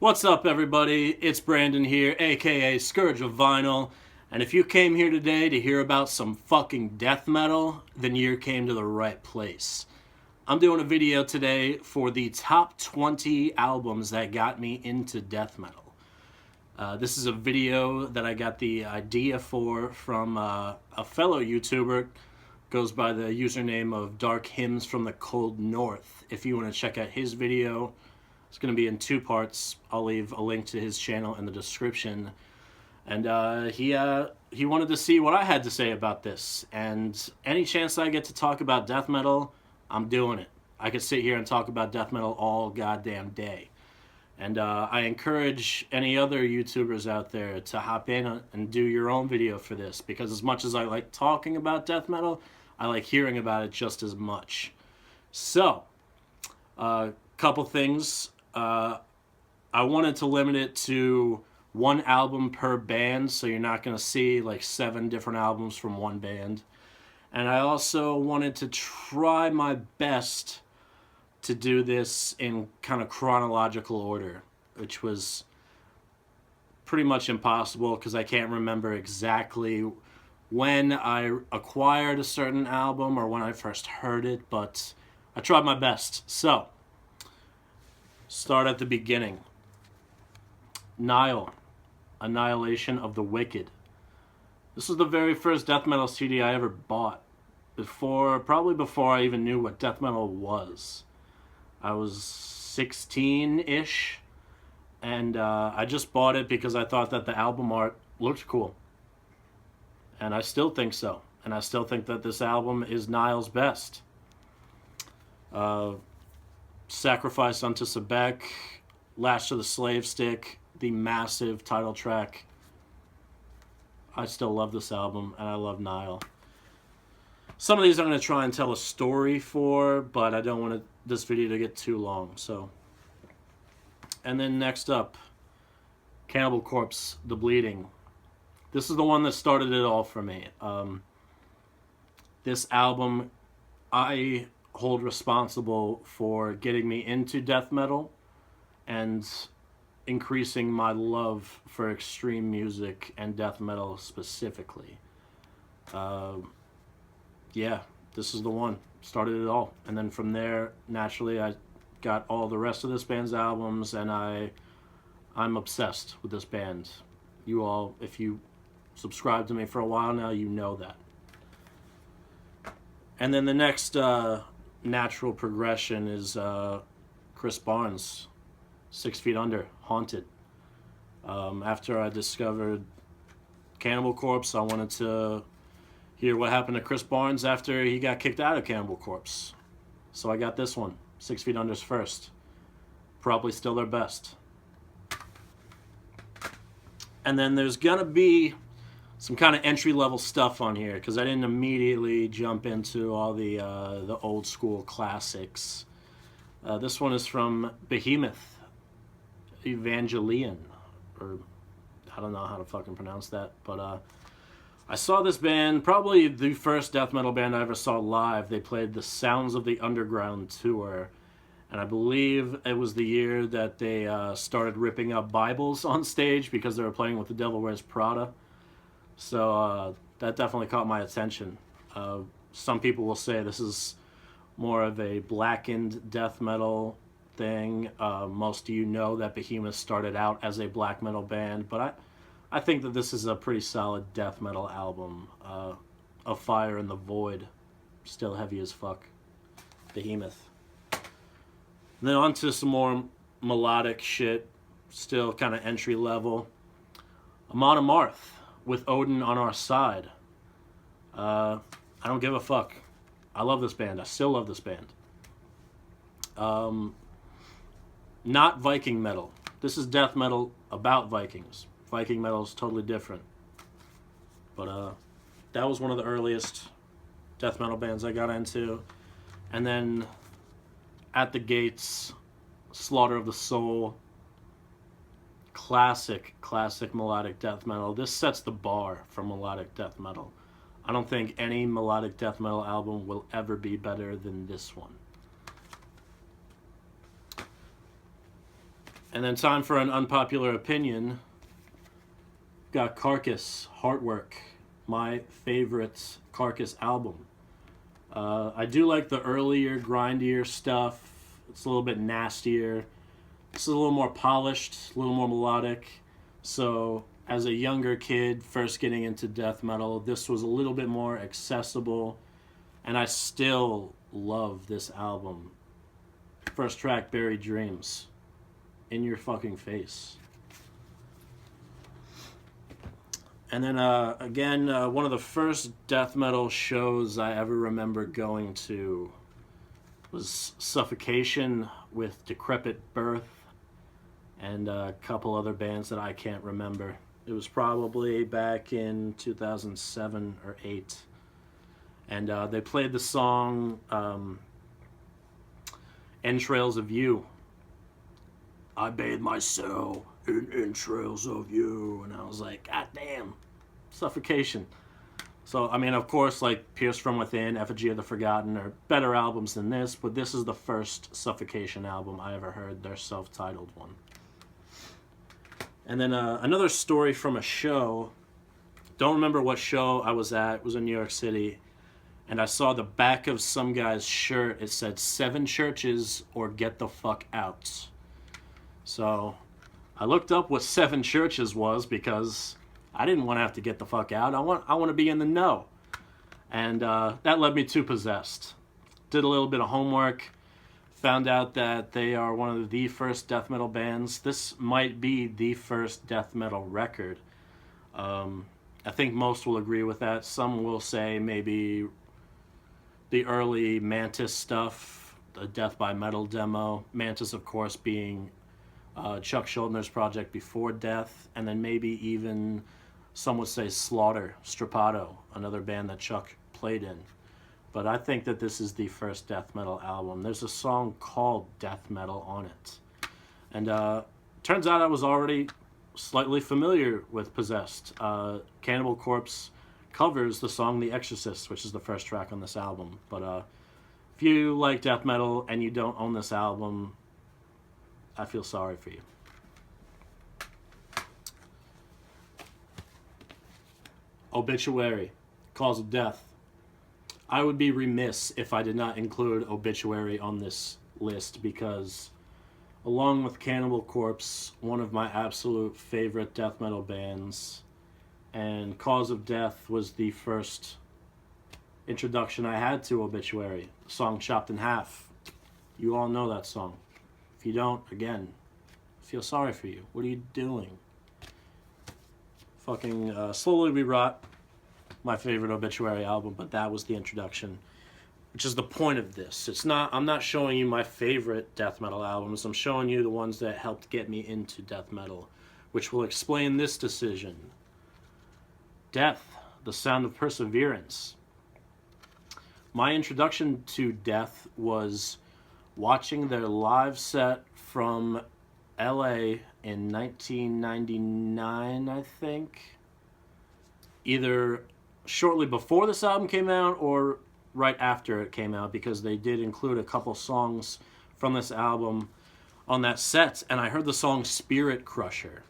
What's up, everybody? It's Brandon here, aka Scourge of Vinyl, and if you came here today to hear about some fucking death metal, then you came to the right place. I'm doing a video today for the top 20 albums that got me into death metal. This is a video that I got the idea for from a fellow YouTuber, goes by the username of Dark Hymns from the Cold North. If you want to check out his video, it's going to be in two parts. I'll leave a link to his channel in the description. And he wanted to see what I had to say about this. And any chance I get to talk about death metal, I'm doing it. I could sit here and talk about death metal all goddamn day. And I encourage any other YouTubers out there to hop in and do your own video for this. Because as much as I like talking about death metal, I like hearing about it just as much. So, couple things. I wanted to limit it to one album per band, so you're not going to see like 7 different albums from one band. And I also wanted to try my best to do this in kind of chronological order, which was pretty much impossible because I can't remember exactly when I acquired a certain album or when I first heard it, but I tried my best. So, start at the beginning. Nile, Annihilation of the Wicked. This was the very first death metal CD I ever bought. Probably before I even knew what death metal was. I was 16-ish, and I just bought it because I thought that the album art looked cool. And I still think so. And I still think that this album is Nile's best. Sacrifice unto Sebek, Lash to the Slave Stick, the massive title track. I still love this album, and I love Nile. Some of these I'm going to try and tell a story for, but I don't want this video to get too long. So, and then next up, Cannibal Corpse, The Bleeding. This is the one that started it all for me. This album, I hold responsible for getting me into death metal and increasing my love for extreme music and death metal specifically. Yeah, this is the one. Started it all. And then from there, naturally, I got all the rest of this band's albums, and I'm obsessed with this band. You all, if you subscribe to me for a while now, you know that. And then the next natural progression is Chris Barnes, 6 Feet Under, Haunted. After I discovered Cannibal Corpse, I wanted to hear what happened to Chris Barnes after he got kicked out of Cannibal Corpse. So I got this one, 6 Feet Under's first. Probably still their best. And then there's gonna be some kind of entry-level stuff on here because I didn't immediately jump into all the old school classics. This one is from Behemoth, Evangelion, or I don't know how to fucking pronounce that, but I saw this band, probably the first death metal band I ever saw live. They played the Sounds of the Underground tour, and I believe it was the year that they started ripping up Bibles on stage because they were playing with The Devil Wears Prada. So that definitely caught my attention. Some people will say this is more of a blackened death metal thing. Most of you know that Behemoth started out as a black metal band, but I think that this is a pretty solid death metal album. A Fire in the Void, still heavy as fuck. Behemoth. And then on to some more melodic shit, still kind of entry level. Amon Amarth, With Odin on Our Side. I don't give a fuck. I love this band. I still love this band. Not Viking metal. This is death metal about Vikings. Viking metal is totally different. But that was one of the earliest death metal bands I got into. And then At the Gates, Slaughter of the Soul. Classic melodic death metal. This sets the bar for melodic death metal. I don't think any melodic death metal album will ever be better than this one. And then time for an unpopular opinion. Got Carcass, Heartwork, my favorite Carcass album. I do like the earlier, grindier stuff. It's a little bit nastier. It's a little more polished, a little more melodic. So, as a younger kid, first getting into death metal, this was a little bit more accessible. And I still love this album. First track, Buried Dreams. In your fucking face. And then, again, one of the first death metal shows I ever remember going to was Suffocation with Decrepit Birth and a couple other bands that I can't remember. It was probably back in 2007 or 8. And they played the song Entrails of You. I bathe my soul in entrails of you. And I was like, God damn, Suffocation. So, I mean, of course, like Pierce from Within, Effigy of the Forgotten are better albums than this, but this is the first Suffocation album I ever heard, their self-titled one. And then another story from a show. Don't remember what show I was at. It was in New York City. And I saw the back of some guy's shirt. It said, 7 churches or get the fuck out. So I looked up what 7 churches was because I didn't want to have to get the fuck out. I want to be in the know. And that led me to Possessed. Did a little bit of homework. Found out that they are one of the first death metal bands. This might be the first death metal record. I think most will agree with that. Some will say maybe the early Mantis stuff, the Death by Metal demo. Mantis, of course, being Chuck Schuldner's project before Death, and then maybe even some would say Slaughter, Strapato, another band that Chuck played in. But I think that this is the first death metal album. There's a song called Death Metal on it. And turns out I was already slightly familiar with Possessed. Cannibal Corpse covers the song The Exorcist, which is the first track on this album. But if you like death metal and you don't own this album, I feel sorry for you. Obituary, Cause of Death. I would be remiss if I did not include Obituary on this list because, along with Cannibal Corpse, one of my absolute favorite death metal bands, and Cause of Death was the first introduction I had to Obituary. The song Chopped in Half. You all know that song. If you don't, again, I feel sorry for you. What are you doing? Fucking Slowly We Rot, my favorite Obituary album, but that was the introduction, which is the point of this. I'm not showing you my favorite death metal albums. I'm showing you the ones that helped get me into death metal, which will explain this decision. Death, The Sound of Perseverance. My introduction to Death was watching their live set from LA in 1999, I think. Either shortly before this album came out or right after it came out, because they did include a couple songs from this album on that set, and I heard the song Spirit Crusher,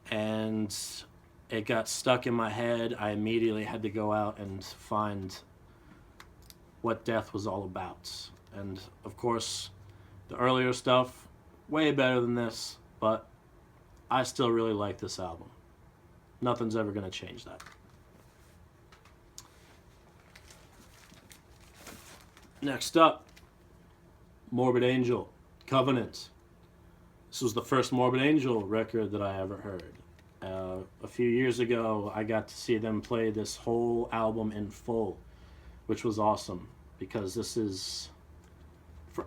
and it got stuck in my head. I immediately had to go out and find what Death was all about. And of course, the earlier stuff, way better than this, but I still really like this album. Nothing's ever going to change that. Next up, Morbid Angel, Covenant. This was the first Morbid Angel record that I ever heard. A few years ago, I got to see them play this whole album in full, which was awesome, because this is...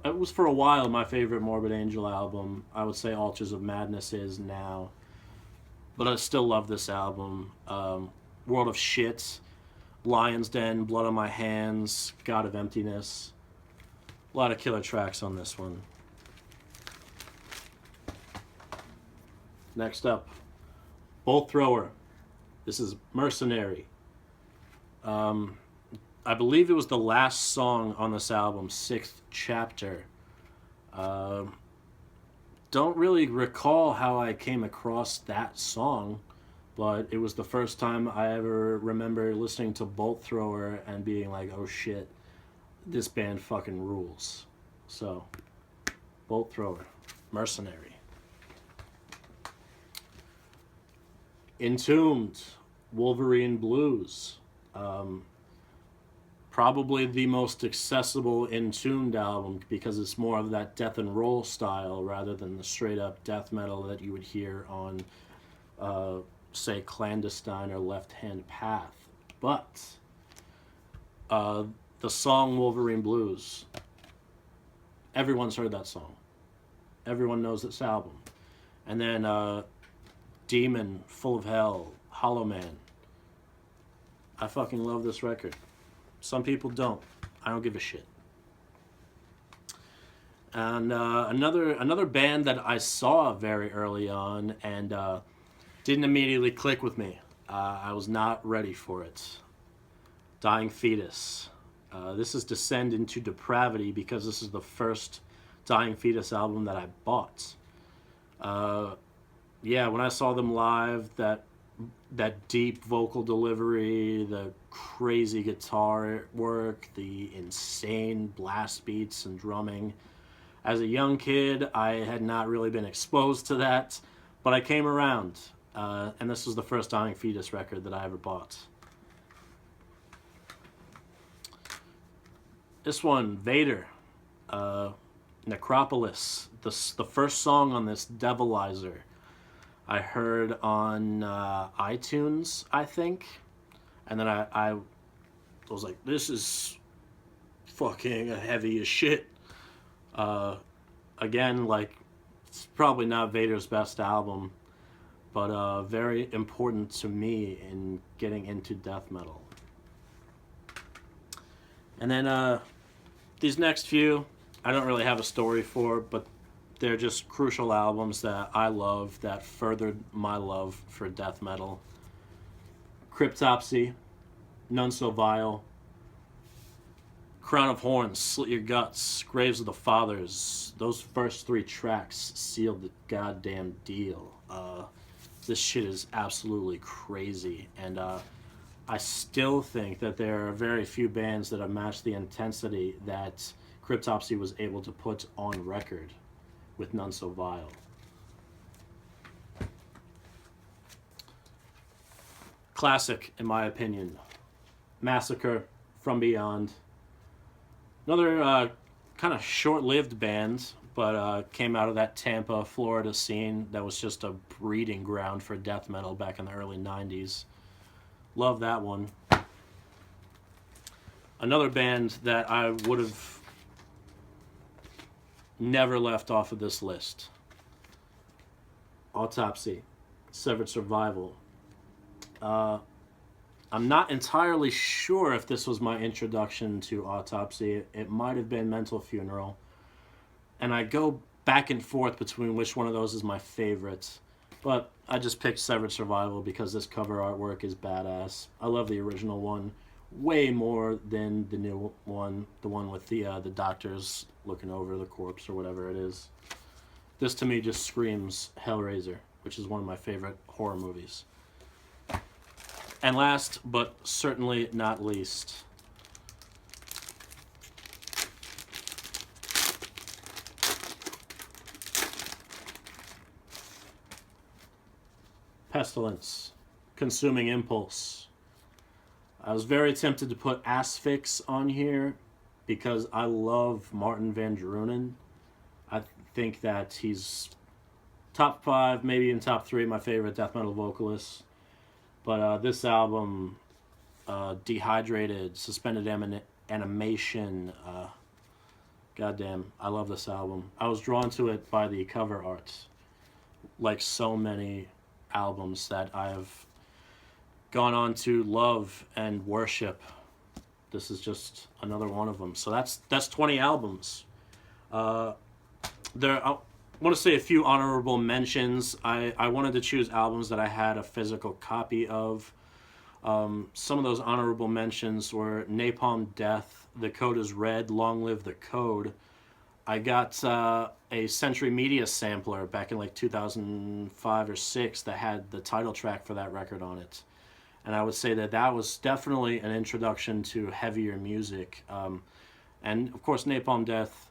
it was for a while my favorite Morbid Angel album. I would say Altars of Madness is now. But I still love this album. World of Shit, Lion's Den, Blood on My Hands, God of Emptiness. A lot of killer tracks on this one. Next up, Bolt Thrower. This is Mercenary. I believe it was the last song on this album, 6th Chapter. don't really recall how I came across that song, but it was the first time I ever remember listening to Bolt Thrower and being like, oh shit, this band fucking rules. So, Bolt Thrower, Mercenary. Entombed, Wolverine Blues. Probably the most accessible Entombed album because it's more of that death and roll style rather than the straight up death metal that you would hear on, say, Clandestine or Left Hand Path. But the song Wolverine Blues, everyone's heard that song. Everyone knows this album. And then Demon, Full of Hell, Hollow Man. I fucking love this record. Some people don't. I don't give a shit. And another band that I saw very early on and didn't immediately click with me. I was not ready for it. Dying Fetus. This is Descend into Depravity because this is the first Dying Fetus album that I bought. Yeah, when I saw them live, that deep vocal delivery, the crazy guitar work, the insane blast beats and drumming. As a young kid, I had not really been exposed to that, but I came around, and this was the first Dying Fetus record that I ever bought. This one, Vader, Necropolis, the first song on this, Devilizer. I heard on iTunes, I think, and then I was like, this is fucking heavy as shit. Again, like, it's probably not Vader's best album, but very important to me in getting into death metal. And then these next few, I don't really have a story for, but they're just crucial albums that I love that furthered my love for death metal. Cryptopsy, None So Vile, Crown of Horns, Slit Your Guts, Graves of the Fathers. Those first three tracks sealed the goddamn deal. This shit is absolutely crazy, and I still think that there are very few bands that have matched the intensity that Cryptopsy was able to put on record with None So Vile. Classic, in my opinion. Massacre, From Beyond. Another kind of short-lived band, but came out of that Tampa, Florida scene that was just a breeding ground for death metal back in the early 90s. Love that one. Another band that I would have never left off of this list. Autopsy, Severed Survival. I'm not entirely sure if this was my introduction to Autopsy. It might have been Mental Funeral. And I go back and forth between which one of those is my favorite. But I just picked Severed Survival because this cover artwork is badass. I love the original one way more than the new one, the one with the doctors looking over the corpse or whatever it is. This to me just screams Hellraiser, which is one of my favorite horror movies. And last, but certainly not least, Pestilence, Consuming Impulse. I was very tempted to put Asphyx on here because I love Martin Van Drunen. I think that he's top 5, maybe even top 3 my favorite death metal vocalists. But this album, Dehydrated, Suspended Animation, goddamn, I love this album. I was drawn to it by the cover art, like so many albums that I have gone on to love and worship. This is just another one of them. So that's 20 albums. I want to say a few honorable mentions. I wanted to choose albums that I had a physical copy of. Some of those honorable mentions were Napalm Death, The Code is Red, Long Live the Code. I got a Century Media sampler back in like 2005 or 6 that had the title track for that record on it. And I would say that that was definitely an introduction to heavier music. And of course, Napalm Death,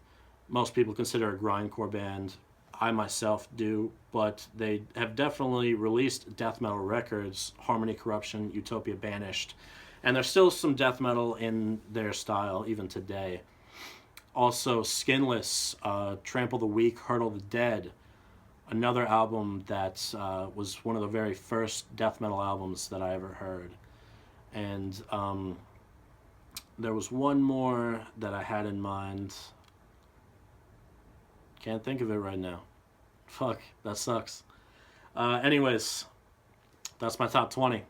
most people consider a grindcore band. I myself do, but they have definitely released death metal records, Harmony Corruption, Utopia Banished, and there's still some death metal in their style even today. Also, Skinless, Trample the Weak, Hurdle the Dead, another album that was one of the very first death metal albums that I ever heard. And there was one more that I had in mind. Can't think of it right now. Fuck, that sucks. Anyways, that's my top 20.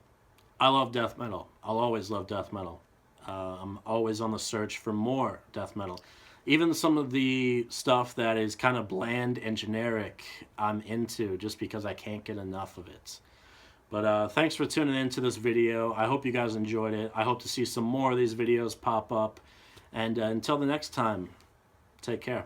I love death metal. I'll always love death metal. I'm always on the search for more death metal. Even some of the stuff that is kind of bland and generic, I'm into just because I can't get enough of it. But thanks for tuning in to this video. I hope you guys enjoyed it. I hope to see some more of these videos pop up. And until the next time, take care.